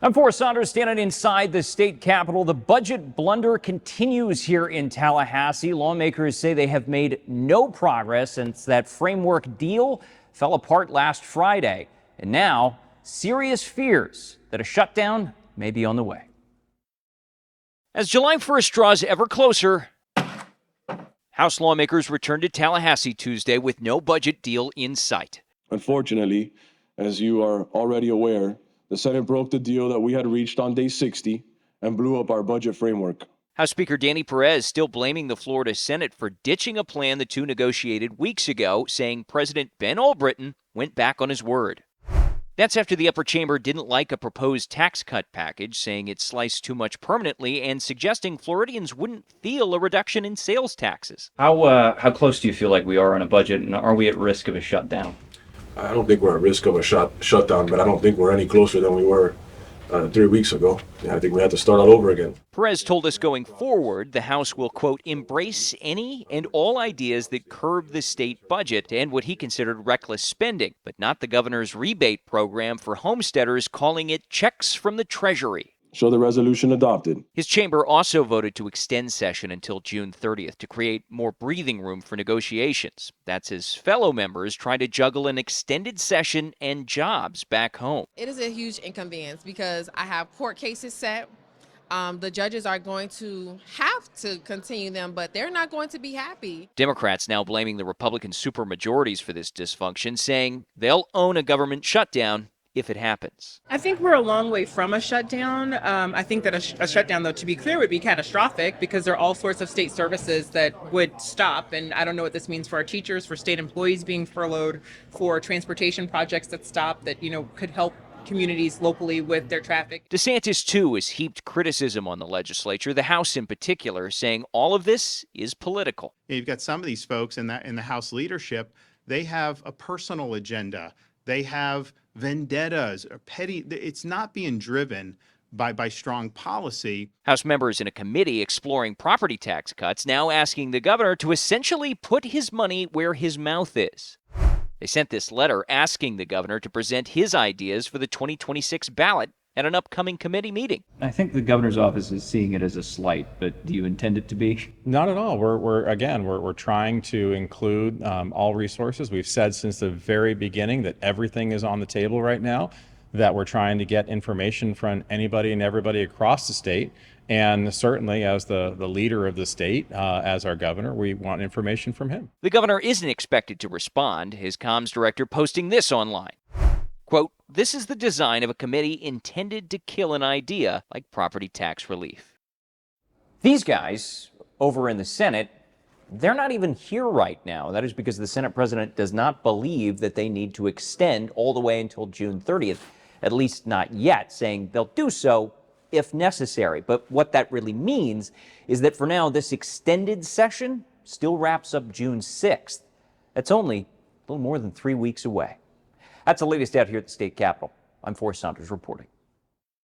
I'm Forrest Saunders standing inside the state capitol. The budget blunder continues here in Tallahassee. Lawmakers say they have made no progress since that framework deal fell apart last Friday. And now, serious fears that a shutdown may be on the way. As July 1st draws ever closer, House lawmakers returned to Tallahassee Tuesday with no budget deal in sight. Unfortunately, as you are already aware, the Senate broke the deal that we had reached on day 60 and blew up our budget framework. House Speaker Danny Perez still blaming the Florida Senate for ditching a plan the two negotiated weeks ago, saying President Ben Albritton went back on his word. That's after the upper chamber didn't like a proposed tax cut package, saying it sliced too much permanently and suggesting Floridians wouldn't feel a reduction in sales taxes. How close do you feel like we are on a budget, and are we at risk of a shutdown? I don't think we're at risk of a shutdown, but I don't think we're any closer than we were 3 weeks ago. I think we have to start all over again. Perez told us going forward, the House will, quote, embrace any and all ideas that curb the state budget and what he considered reckless spending, but not the governor's rebate program for homesteaders, calling it checks from the Treasury. So the resolution adopted. His chamber also voted to extend session until June 30th to create more breathing room for negotiations. That's as fellow members try to juggle an extended session and jobs back home. It is a huge inconvenience because I have court cases set. The judges are going to have to continue them, but they're not going to be happy. Democrats now blaming the Republican supermajorities for this dysfunction, saying they'll own a government shutdown if it happens. I think we're a long way from a shutdown. I think that a shutdown, though, to be clear, would be catastrophic because there are all sorts of state services that would stop. And I don't know what this means for our teachers, for state employees being furloughed, for transportation projects that stop that, could help communities locally with their traffic. DeSantis, too, has heaped criticism on the legislature, the House in particular, saying all of this is political. You've got some of these folks in the House leadership, they have a personal agenda. They have vendettas or petty. It's not being driven by strong policy. House members in a committee exploring property tax cuts now asking the governor to essentially put his money where his mouth is. They sent this letter asking the governor to present his ideas for the 2026 ballot at an upcoming committee meeting. I think the governor's office is seeing it as a slight, but do you intend it to be? Not at all. We're trying to include all resources. We've said since the very beginning that everything is on the table right now, that we're trying to get information from anybody and everybody across the state. And certainly as the leader of the state, as our governor, we want information from him. The governor isn't expected to respond, his comms director posting this online. Quote, this is the design of a committee intended to kill an idea like property tax relief. These guys over in the Senate, they're not even here right now. That is because the Senate president does not believe that they need to extend all the way until June 30th, at least not yet, saying they'll do so if necessary. But what that really means is that for now, this extended session still wraps up June 6th. That's only a little more than 3 weeks away. That's the latest out here at the state capitol. I'm Forrest Saunders reporting.